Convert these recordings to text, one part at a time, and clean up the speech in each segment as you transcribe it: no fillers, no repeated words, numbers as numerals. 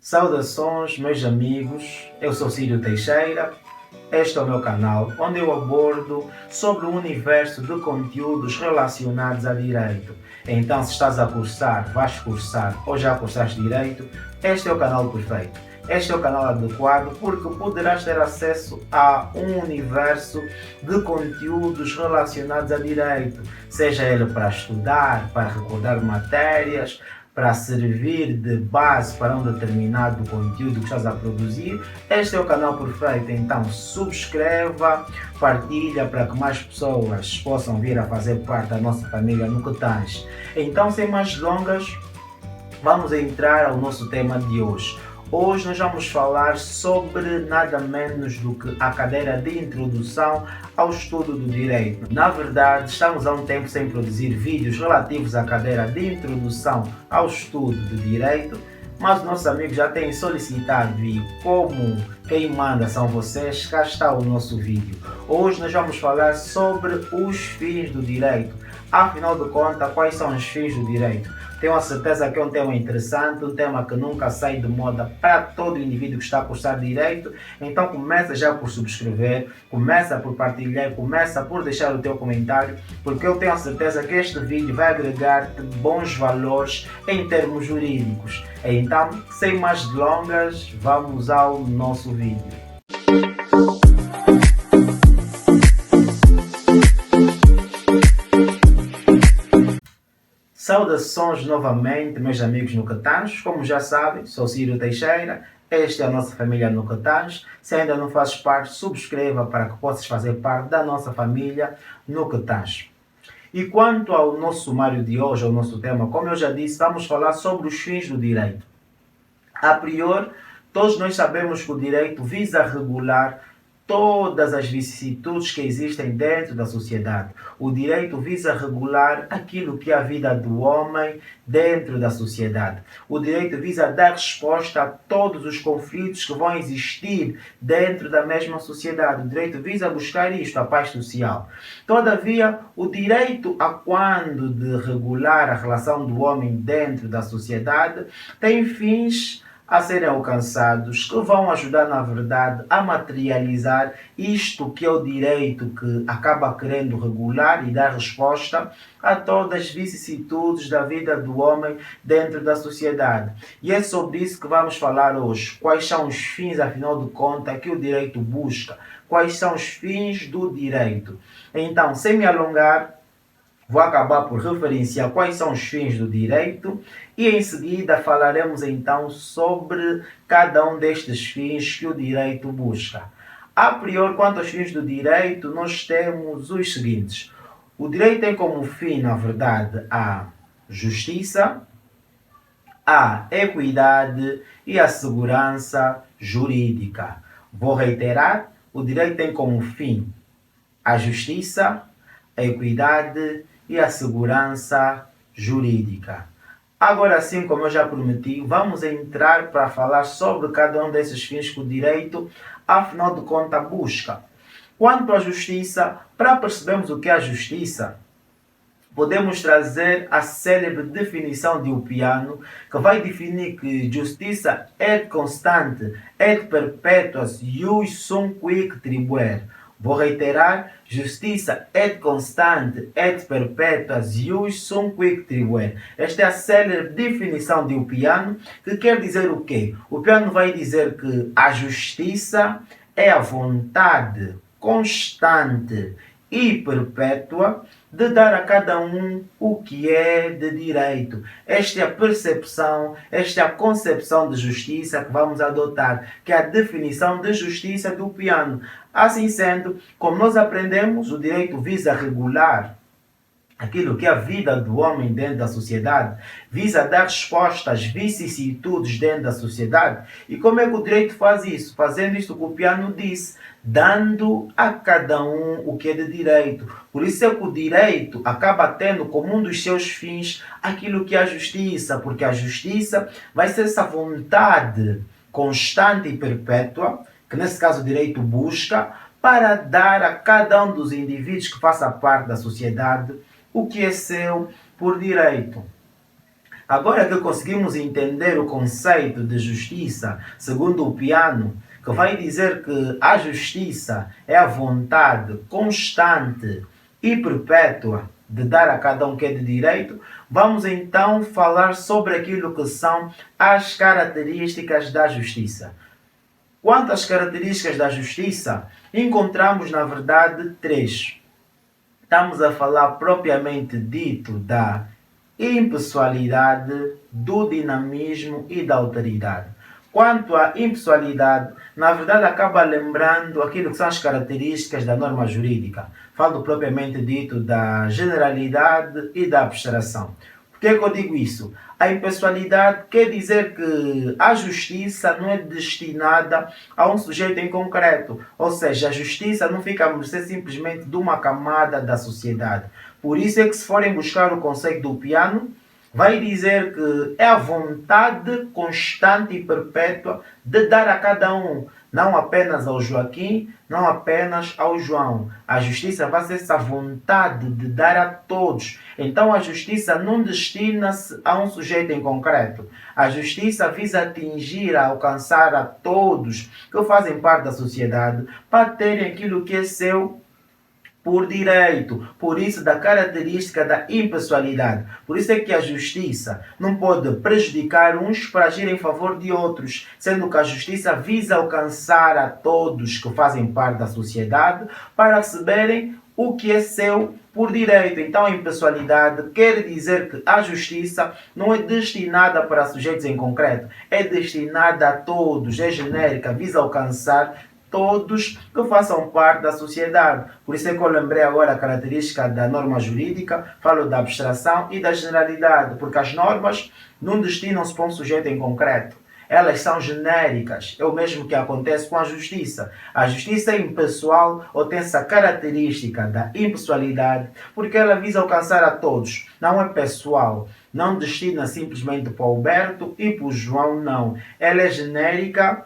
Saudações, meus amigos, eu sou Círio Teixeira, este é o meu canal onde eu abordo sobre o universo de conteúdos relacionados a direito. Então, se estás a cursar, vais cursar ou já cursaste direito, este é o canal perfeito. Este é o canal adequado porque poderás ter acesso a um universo de conteúdos relacionados a direito, seja ele para estudar, para recordar matérias, para servir de base para um determinado conteúdo que estás a produzir. Este é o canal perfeito, então subscreva, partilha para que mais pessoas possam vir a fazer parte da nossa família no que tens. Então, sem mais delongas, vamos entrar ao nosso tema de hoje. Hoje nós vamos falar sobre nada menos do que a cadeira de introdução ao estudo do direito. Na verdade, estamos há um tempo sem produzir vídeos relativos à cadeira de introdução ao estudo do direito, mas nossos amigos já têm solicitado e como quem manda são vocês, cá está o nosso vídeo. Hoje nós vamos falar sobre os fins do direito. Afinal de contas, quais são os fins do direito? Tenho a certeza que é um tema interessante, um tema que nunca sai de moda para todo indivíduo que está a cursar direito. Então começa já por subscrever, começa por partilhar, começa por deixar o teu comentário, porque eu tenho a certeza que este vídeo vai agregar-te bons valores em termos jurídicos. Então, sem mais delongas, vamos ao nosso vídeo. Saudações novamente, meus amigos no Catanhos. Como já sabem, sou Círio Teixeira, esta é a nossa família no Catanhos. Se ainda não fazes parte, subscreva para que possas fazer parte da nossa família no Catanhos. E quanto ao nosso sumário de hoje, ao nosso tema, como eu já disse, vamos falar sobre os fins do direito. A priori, todos nós sabemos que o direito visa regular todas as vicissitudes que existem dentro da sociedade. O direito visa regular aquilo que é a vida do homem dentro da sociedade. O direito visa dar resposta a todos os conflitos que vão existir dentro da mesma sociedade. O direito visa buscar isto, a paz social. Todavia, o direito, a quando de regular a relação do homem dentro da sociedade, tem fins a serem alcançados, que vão ajudar, na verdade, a materializar isto que é o direito que acaba querendo regular e dar resposta a todas as vicissitudes da vida do homem dentro da sociedade. E é sobre isso que vamos falar hoje. Quais são os fins, afinal de contas, que o direito busca? Quais são os fins do direito? Então, sem me alongar, vou acabar por referenciar quais são os fins do direito e em seguida falaremos então sobre cada um destes fins que o direito busca. A priori, quanto aos fins do direito, nós temos os seguintes. O direito tem como fim, na verdade, a justiça, a equidade e a segurança jurídica. Vou reiterar, o direito tem como fim a justiça, a equidade e a segurança jurídica. Agora sim, como eu já prometi, vamos entrar para falar sobre cada um desses fins que o direito, afinal de contas, busca. Quanto à justiça, para percebermos o que é a justiça, podemos trazer a célebre definição de Ulpiano, que vai definir que justiça et constante et perpetuas ius sum quic tribuer. Vou reiterar, justiça et constante et perpetuas ius sum quic tribuer. Esta é a célebre definição de Ulpiano, que quer dizer o quê? Ulpiano vai dizer que a justiça é a vontade constante e perpétua de dar a cada um o que é de direito. Esta é a percepção, esta é a concepção de justiça que vamos adotar, que é a definição de justiça do Ulpiano. Assim sendo, como nós aprendemos, o direito visa regular aquilo que é a vida do homem dentro da sociedade, visa dar resposta às vicissitudes dentro da sociedade. E como é que o direito faz isso? Fazendo isto que o Ulpiano disse, dando a cada um o que é de direito. Por isso é que o direito acaba tendo como um dos seus fins aquilo que é a justiça, porque a justiça vai ser essa vontade constante e perpétua, que nesse caso o direito busca, para dar a cada um dos indivíduos que faça parte da sociedade o que é seu por direito. Agora que conseguimos entender o conceito de justiça, segundo o Piano, que vai dizer que a justiça é a vontade constante e perpétua de dar a cada um que é de direito, vamos então falar sobre aquilo que são as características da justiça. Quanto às características da justiça, encontramos na verdade três. Estamos a falar propriamente dito da impessoalidade, do dinamismo e da alteridade. Quanto à impessoalidade, na verdade acaba lembrando aquilo que são as características da norma jurídica. Falo propriamente dito da generalidade e da abstração. Por que eu digo isso? A impessoalidade quer dizer que a justiça não é destinada a um sujeito em concreto. Ou seja, a justiça não fica a mercê simplesmente de uma camada da sociedade. Por isso é que, se forem buscar o conceito do Piano, vai dizer que é a vontade constante e perpétua de dar a cada um, não apenas ao Joaquim, não apenas ao João. A justiça vai ser essa vontade de dar a todos. Então a justiça não destina-se a um sujeito em concreto. A justiça visa atingir, alcançar a todos que fazem parte da sociedade para terem aquilo que é seu por direito, por isso da característica da impessoalidade. Por isso é que a justiça não pode prejudicar uns para agir em favor de outros, sendo que a justiça visa alcançar a todos que fazem parte da sociedade para receberem o que é seu por direito. Então a impessoalidade quer dizer que a justiça não é destinada para sujeitos em concreto, é destinada a todos, é genérica, visa alcançar todos que façam parte da sociedade. Por isso é que eu lembrei agora a característica da norma jurídica, falo da abstração e da generalidade, porque as normas não destinam-se para um sujeito em concreto. Elas são genéricas. É o mesmo que acontece com a justiça. A justiça é impessoal ou tem essa característica da impessoalidade, porque ela visa alcançar a todos. Não é pessoal. Não destina simplesmente para o Alberto e para o João, não. Ela é genérica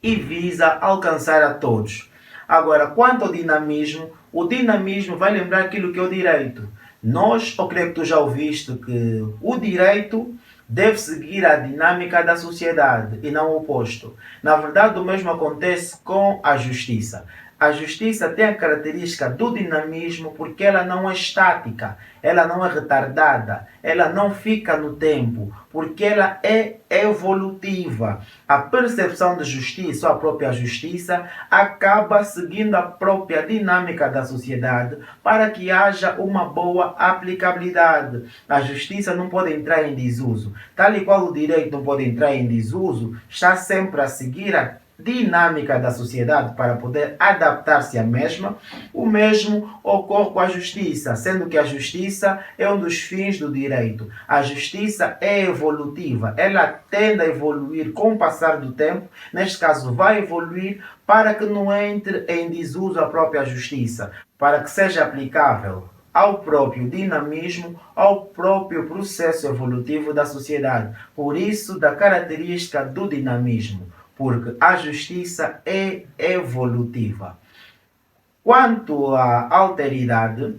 e visa alcançar a todos. Agora, quanto ao dinamismo, o dinamismo vai lembrar aquilo que é o direito. Eu creio que tu já ouviste que o direito deve seguir a dinâmica da sociedade e não o oposto. Na verdade, o mesmo acontece com a justiça. A justiça tem a característica do dinamismo porque ela não é estática, ela não é retardada, ela não fica no tempo, porque ela é evolutiva. A percepção de justiça, ou a própria justiça, acaba seguindo a própria dinâmica da sociedade para que haja uma boa aplicabilidade. A justiça não pode entrar em desuso. Tal e qual o direito não pode entrar em desuso, está sempre a seguir a dinâmica da sociedade para poder adaptar-se à mesma. O mesmo ocorre com a justiça, sendo que a justiça é um dos fins do direito. A justiça é evolutiva, ela tende a evoluir com o passar do tempo, neste caso vai evoluir para que não entre em desuso a própria justiça, para que seja aplicável ao próprio dinamismo, ao próprio processo evolutivo da sociedade. Por isso, da característica do dinamismo, porque a justiça é evolutiva. Quanto à alteridade,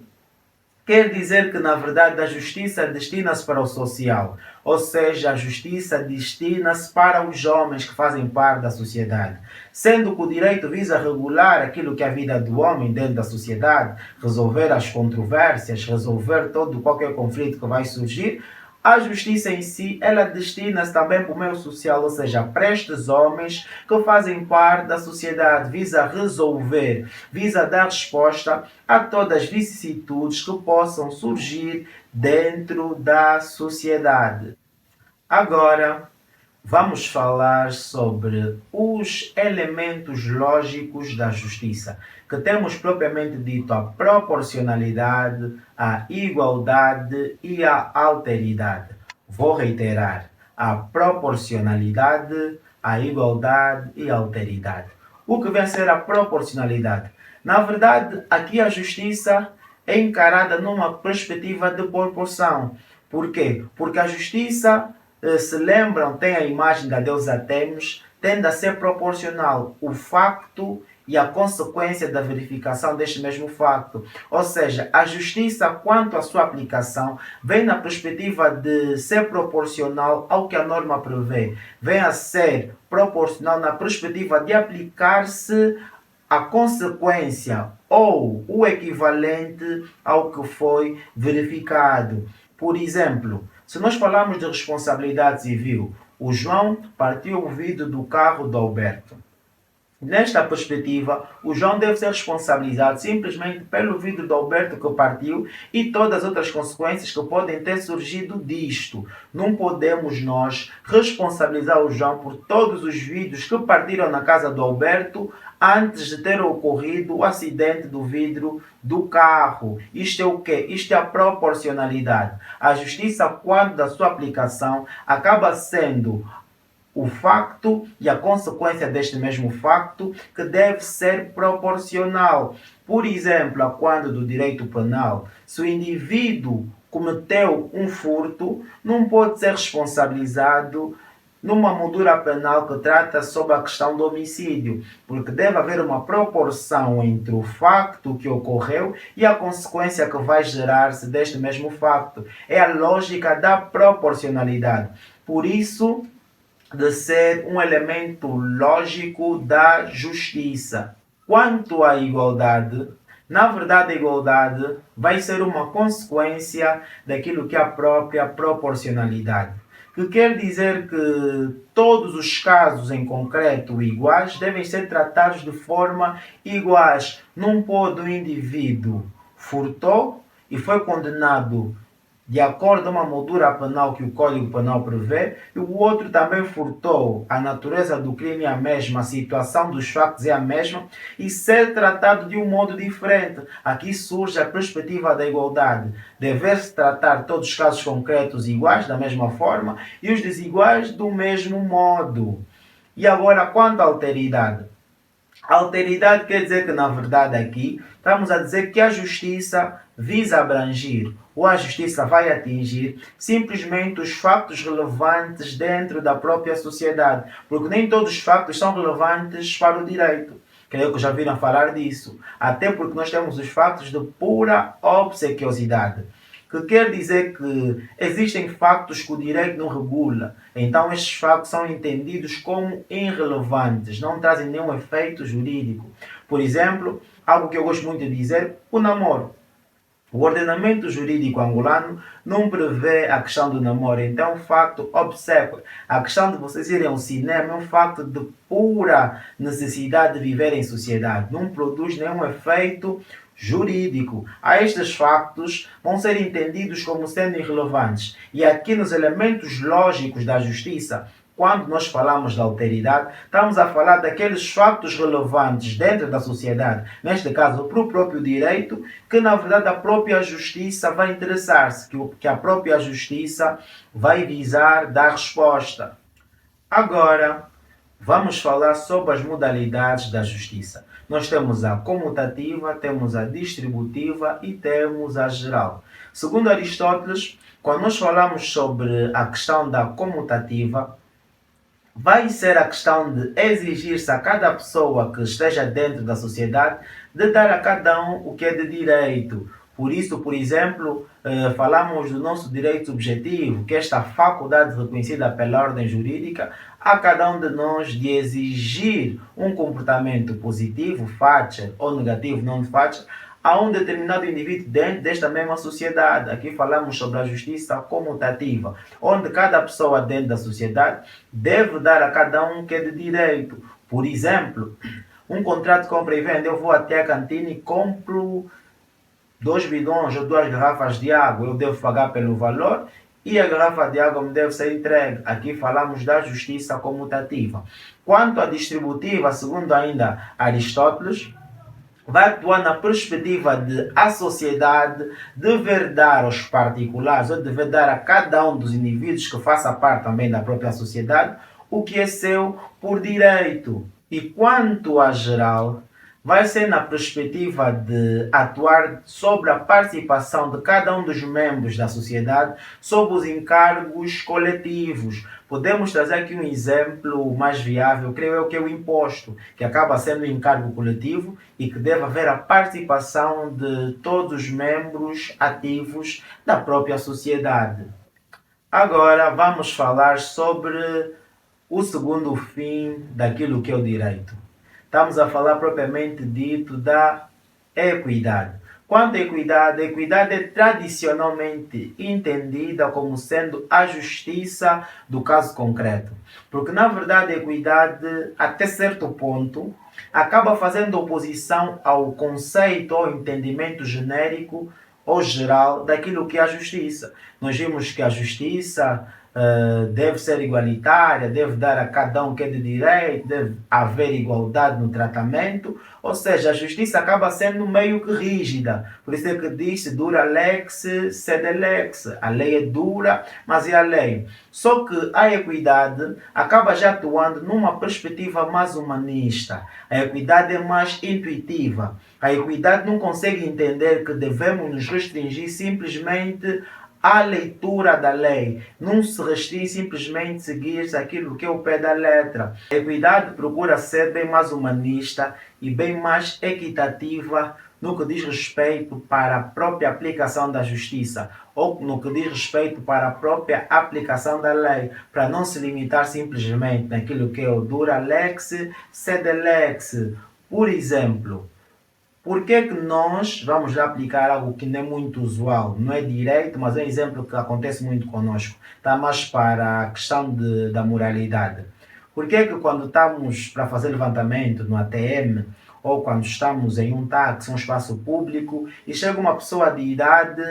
quer dizer que, na verdade, a justiça destina-se para o social, ou seja, a justiça destina-se para os homens que fazem parte da sociedade. Sendo que o direito visa regular aquilo que é a vida do homem dentro da sociedade, resolver as controvérsias, resolver qualquer conflito que vai surgir, a justiça em si, ela destina-se também para o meio social, ou seja, para estes homens que fazem parte da sociedade, visa resolver, visa dar resposta a todas as vicissitudes que possam surgir dentro da sociedade. Agora, vamos falar sobre os elementos lógicos da justiça, que temos propriamente dito a proporcionalidade, a igualdade e a alteridade. Vou reiterar, a proporcionalidade, a igualdade e a alteridade. O que vem a ser a proporcionalidade? Na verdade, aqui a justiça é encarada numa perspectiva de proporção. Por quê? Porque a justiça, se lembram, tem a imagem da deusa Tênis, tende a ser proporcional. O facto e a consequência da verificação deste mesmo facto. Ou seja, a justiça, quanto à sua aplicação, vem na perspectiva de ser proporcional ao que a norma prevê, vem a ser proporcional na perspectiva de aplicar-se a consequência ou o equivalente ao que foi verificado. Por exemplo, se nós falarmos de responsabilidade civil, o João partiu o vidro do carro do Alberto. Nesta perspectiva, o João deve ser responsabilizado simplesmente pelo vidro do Alberto que partiu e todas as outras consequências que podem ter surgido disto. Não podemos nós responsabilizar o João por todos os vidros que partiram na casa do Alberto antes de ter ocorrido o acidente do vidro do carro. Isto é o quê? Isto é a proporcionalidade. A justiça, quando da sua aplicação, acaba sendo o facto e a consequência deste mesmo facto que deve ser proporcional. Por exemplo, a quando do direito penal, se o indivíduo cometeu um furto, não pode ser responsabilizado numa moldura penal que trata sobre a questão do homicídio, porque deve haver uma proporção entre o facto que ocorreu e a consequência que vai gerar-se deste mesmo facto. É a lógica da proporcionalidade. Por isso, de ser um elemento lógico da justiça. Quanto à igualdade, na verdade a igualdade vai ser uma consequência daquilo que é a própria proporcionalidade. Que quer dizer que todos os casos em concreto iguais devem ser tratados de forma iguais. Não pode o indivíduo furtou e foi condenado de acordo com uma moldura penal que o Código Penal prevê, e o outro também furtou. A natureza do crime é a mesma, a situação dos factos é a mesma, e ser tratado de um modo diferente. Aqui surge a perspectiva da igualdade. Dever-se tratar todos os casos concretos iguais, da mesma forma, e os desiguais do mesmo modo. E agora, quanto à alteridade? A alteridade quer dizer que, na verdade, aqui estamos a dizer que a justiça visa abranger ou a justiça vai atingir simplesmente os factos relevantes dentro da própria sociedade, porque nem todos os factos são relevantes para o direito. Creio que já viram falar disso. Até porque nós temos os factos de pura obsequiosidade, que quer dizer que existem factos que o direito não regula. Então estes factos são entendidos como irrelevantes, não trazem nenhum efeito jurídico. Por exemplo, algo que eu gosto muito de dizer, o namoro. O ordenamento jurídico angolano não prevê a questão do namoro, então é um facto obséquio. A questão de vocês irem ao cinema é um facto de pura necessidade de viver em sociedade, não produz nenhum efeito jurídico. Estes factos vão ser entendidos como sendo irrelevantes. E aqui nos elementos lógicos da justiça, quando nós falamos da alteridade, estamos a falar daqueles factos relevantes dentro da sociedade, neste caso para o próprio direito, que na verdade a própria justiça vai interessar-se, que a própria justiça vai visar dar resposta. Agora, vamos falar sobre as modalidades da justiça. Nós temos a comutativa, temos a distributiva e temos a geral. Segundo Aristóteles, quando nós falamos sobre a questão da comutativa, vai ser a questão de exigir-se a cada pessoa que esteja dentro da sociedade de dar a cada um o que é de direito. Por isso, por exemplo, falamos do nosso direito subjetivo, que é esta faculdade reconhecida pela ordem jurídica, a cada um de nós de exigir um comportamento positivo, fácil, ou negativo, não fácil, a um determinado indivíduo dentro desta mesma sociedade. Aqui falamos sobre a justiça comutativa, onde cada pessoa dentro da sociedade deve dar a cada um o que é de direito. Por exemplo, um contrato de compra e venda, eu vou até a cantina e compro 2 bidões ou 2 garrafas de água, eu devo pagar pelo valor e a garrafa de água me deve ser entregue. Aqui falamos da justiça comutativa. Quanto à distributiva, segundo ainda Aristóteles, vai atuar na perspectiva de a sociedade dever dar aos particulares, ou dever dar a cada um dos indivíduos que faça parte também da própria sociedade, o que é seu por direito. E quanto à geral, vai ser na perspectiva de atuar sobre a participação de cada um dos membros da sociedade sob os encargos coletivos. Podemos trazer aqui um exemplo mais viável, creio eu, que é o imposto, que acaba sendo um encargo coletivo e que deve haver a participação de todos os membros ativos da própria sociedade. Agora vamos falar sobre o segundo fim daquilo que é o direito. Estamos a falar propriamente dito da equidade. Quanto à equidade, a equidade é tradicionalmente entendida como sendo a justiça do caso concreto. Porque, na verdade, a equidade, até certo ponto, acaba fazendo oposição ao conceito ou entendimento genérico ou geral daquilo que é a justiça. Nós vimos que a justiça deve ser igualitária, deve dar a cada um que é de direito, deve haver igualdade no tratamento, ou seja, a justiça acaba sendo meio que rígida. Por isso é que diz dura lex, sed lex. A lei é dura, mas é a lei. Só que a equidade acaba já atuando numa perspectiva mais humanista. A equidade é mais intuitiva. A equidade não consegue entender que devemos nos restringir simplesmente à leitura da lei. Não se restringe simplesmente seguir aquilo que é o pé da letra. A equidade procura ser bem mais humanista e bem mais equitativa no que diz respeito para a própria aplicação da justiça ou no que diz respeito para a própria aplicação da lei, para não se limitar simplesmente naquilo que é o dura lex, sed lex. Por exemplo, por que que nós vamos aplicar algo que não é muito usual? Não é direito, mas é um exemplo que acontece muito conosco. Está mais para a questão da moralidade. Por que que quando estamos para fazer levantamento no ATM, ou quando estamos em um táxi, um espaço público, e chega uma pessoa de idade,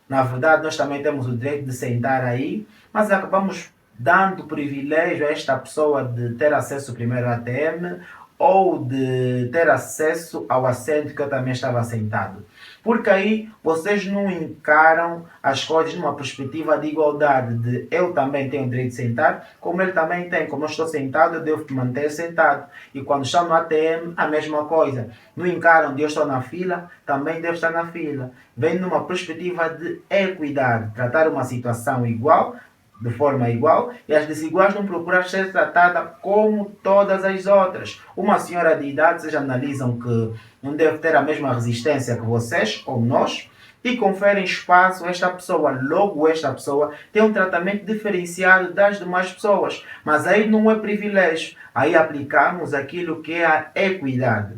na verdade nós também temos o direito de sentar aí, mas acabamos dando privilégio a esta pessoa de ter acesso primeiro ao ATM, ou de ter acesso ao assento que eu também estava sentado. Porque aí vocês não encaram as coisas numa perspectiva de igualdade, de eu também tenho o direito de sentar, como ele também tem. Como eu estou sentado, eu devo me manter sentado. E quando estão no ATM, a mesma coisa. Não encaram de eu estou na fila, também devo estar na fila. Vem numa perspectiva de equidade, tratar uma situação igual, de forma igual, e as desiguais não procurar ser tratadas como todas as outras. Uma senhora de idade, vocês analisam que não deve ter a mesma resistência que vocês ou nós, e conferem espaço a esta pessoa. Logo, esta pessoa tem um tratamento diferenciado das demais pessoas. Mas aí não é privilégio. Aí aplicamos aquilo que é a equidade.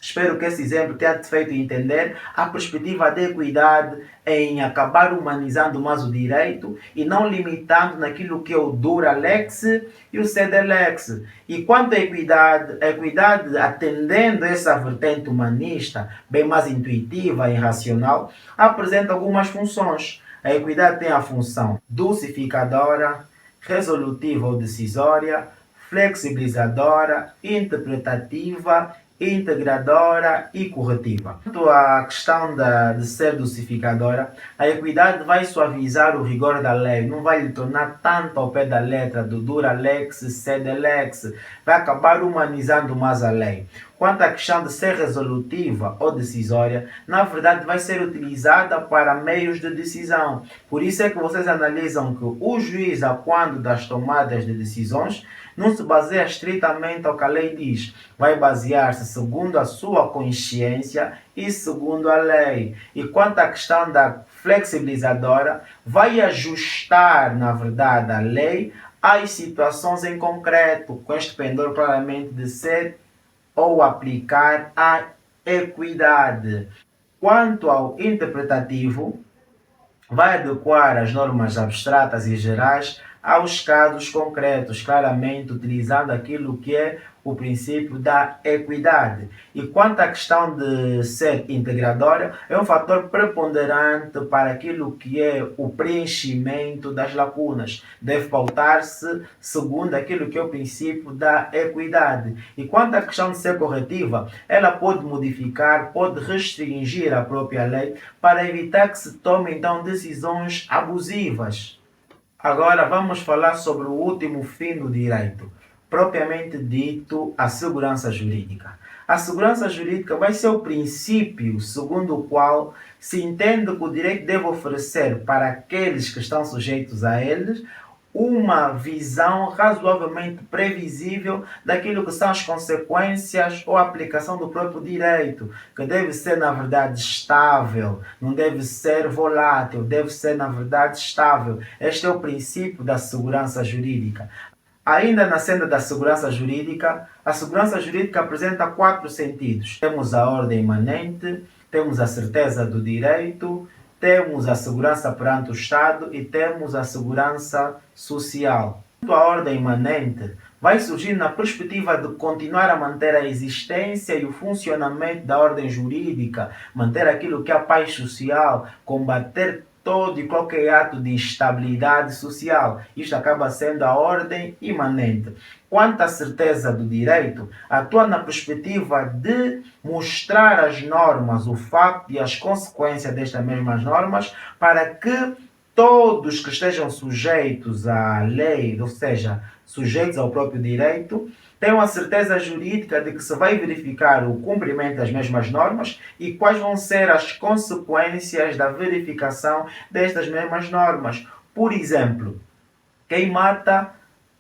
Espero que esse exemplo tenha te feito entender a perspectiva de equidade em acabar humanizando mais o direito e não limitando naquilo que é o dura lex e o sed lex. E quanto à equidade atendendo essa vertente humanista, bem mais intuitiva e racional, apresenta algumas funções. A equidade tem a função dulcificadora, resolutiva ou decisória, flexibilizadora, interpretativa, integradora e corretiva. Quanto à questão de ser dulcificadora, a equidade vai suavizar o rigor da lei, não vai lhe tornar tanto ao pé da letra do dura lex, sed lex, vai acabar humanizando mais a lei. Quanto à questão de ser resolutiva ou decisória, na verdade vai ser utilizada para meios de decisão. Por isso é que vocês analisam que o juiz, quando das tomadas de decisões, não se baseia estritamente ao que a lei diz. Vai basear-se segundo a sua consciência e segundo a lei. E quanto à questão da flexibilizadora, vai ajustar, na verdade, a lei às situações em concreto, com este pendor claramente de ser ou aplicar a equidade. Quanto ao interpretativo, vai adequar as normas abstratas e gerais aos casos concretos, claramente utilizando aquilo que é o princípio da equidade. E quanto à questão de ser integradora, é um fator preponderante para aquilo que é o preenchimento das lacunas. Deve pautar-se segundo aquilo que é o princípio da equidade. E quanto à questão de ser corretiva, ela pode modificar, pode restringir a própria lei para evitar que se tomem então decisões abusivas. Agora vamos falar sobre o último fim do direito, propriamente dito, a segurança jurídica. A segurança jurídica vai ser o princípio segundo o qual se entende que o direito deve oferecer para aqueles que estão sujeitos a eles uma visão razoavelmente previsível daquilo que são as consequências ou a aplicação do próprio direito, que deve ser, na verdade, estável, não deve ser volátil, deve ser, na verdade, estável. Este é o princípio da segurança jurídica. Ainda na senda da segurança jurídica, a segurança jurídica apresenta 4 sentidos. Temos a ordem imanente, temos a certeza do direito, temos a segurança perante o Estado e temos a segurança social. A ordem imanente vai surgir na perspectiva de continuar a manter a existência e o funcionamento da ordem jurídica, manter aquilo que é a paz social, combater todo e qualquer ato de instabilidade social. Isto acaba sendo a ordem imanente. Quanto à certeza do direito, atua na perspectiva de mostrar as normas, o facto e as consequências destas mesmas normas, para que todos que estejam sujeitos à lei, ou seja, sujeitos ao próprio direito, tenham a certeza jurídica de que se vai verificar o cumprimento das mesmas normas e quais vão ser as consequências da verificação destas mesmas normas. Por exemplo, quem mata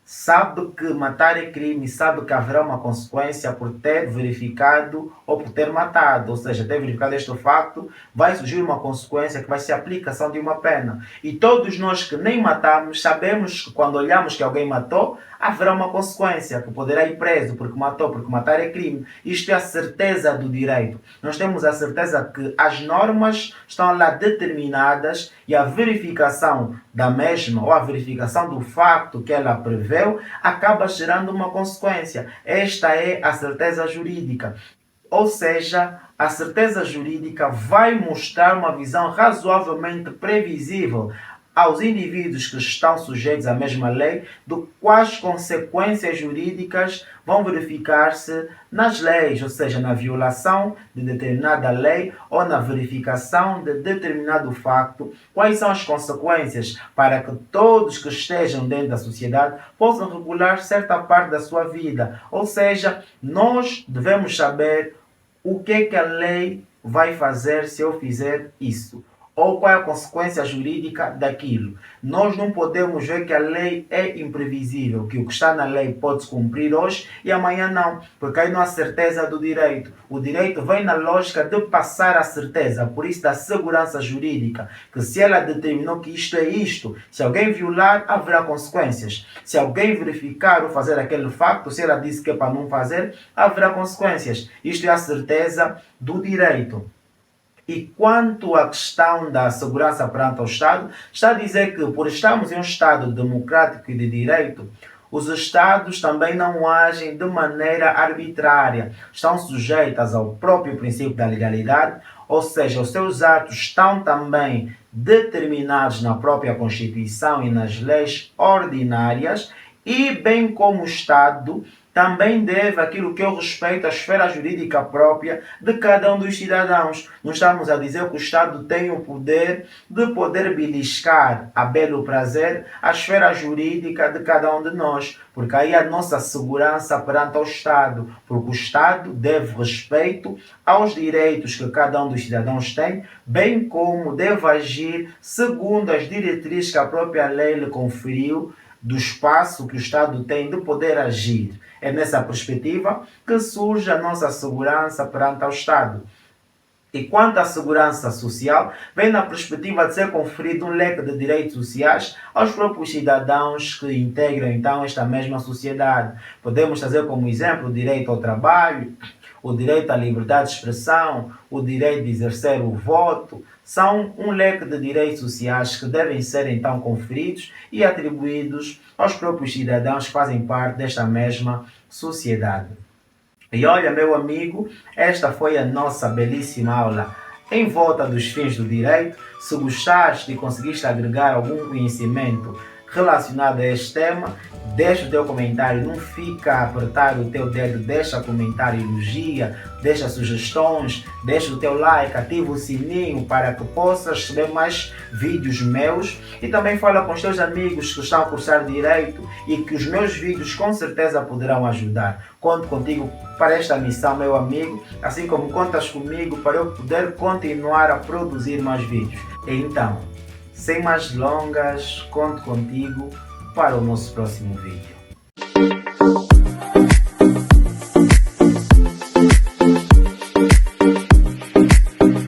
sabe que matar é crime, sabe que haverá uma consequência por ter verificado ou por ter matado, ou seja, ter verificado este facto, vai surgir uma consequência que vai ser a aplicação de uma pena. E todos nós que nem matamos, sabemos que quando olhamos que alguém matou, haverá uma consequência, que poderá ir preso porque matou, porque matar é crime. Isto é a certeza do direito. Nós temos a certeza que as normas estão lá determinadas e a verificação da mesma ou a verificação do facto que ela preveu acaba gerando uma consequência. Esta é a certeza jurídica. Ou seja, a certeza jurídica vai mostrar uma visão razoavelmente previsível aos indivíduos que estão sujeitos à mesma lei, de quais consequências jurídicas vão verificar-se nas leis, ou seja, na violação de determinada lei ou na verificação de determinado facto, quais são as consequências para que todos que estejam dentro da sociedade possam regular certa parte da sua vida. Ou seja, nós devemos saber o que é que a lei vai fazer se eu fizer isso, ou qual é a consequência jurídica daquilo. Nós não podemos ver que a lei é imprevisível, que o que está na lei pode se cumprir hoje e amanhã não, porque aí não há certeza do direito. O direito vem na lógica de passar a certeza, por isso da segurança jurídica, que se ela determinou que isto é isto, se alguém violar, haverá consequências. Se alguém verificar ou fazer aquele facto, se ela disse que é para não fazer, haverá consequências. Isto é a certeza do direito. E quanto à questão da segurança perante o Estado, está a dizer que, por estarmos em um Estado democrático e de direito, os Estados também não agem de maneira arbitrária, estão sujeitos ao próprio princípio da legalidade, ou seja, os seus atos estão também determinados na própria Constituição e nas leis ordinárias, e bem como o Estado também deve aquilo que eu respeito à esfera jurídica própria de cada um dos cidadãos. Não estamos a dizer que o Estado tem o poder de poder beliscar a belo prazer a esfera jurídica de cada um de nós, porque aí a nossa segurança perante o Estado, porque o Estado deve respeito aos direitos que cada um dos cidadãos tem, bem como deve agir segundo as diretrizes que a própria lei lhe conferiu do espaço que o Estado tem de poder agir. É nessa perspectiva que surge a nossa segurança perante o Estado. E quanto à segurança social, vem na perspectiva de ser conferido um leque de direitos sociais aos próprios cidadãos que integram então esta mesma sociedade. Podemos trazer como exemplo o direito ao trabalho, o direito à liberdade de expressão, o direito de exercer o voto. São um leque de direitos sociais que devem ser então conferidos e atribuídos aos próprios cidadãos que fazem parte desta mesma sociedade. E olha, meu amigo, esta foi a nossa belíssima aula em volta dos fins do direito. Se gostaste e conseguiste agregar algum conhecimento relacionado a este tema, deixa o teu comentário, não fica a apertar o teu dedo, deixa comentário, elogia, deixa sugestões, deixa o teu like, ativa o sininho para que possas receber mais vídeos meus e também fala com os teus amigos que estão a cursar Direito e que os meus vídeos com certeza poderão ajudar. Conto contigo para esta missão, meu amigo, assim como contas comigo para eu poder continuar a produzir mais vídeos. Então, sem mais delongas, conto contigo para o nosso próximo vídeo.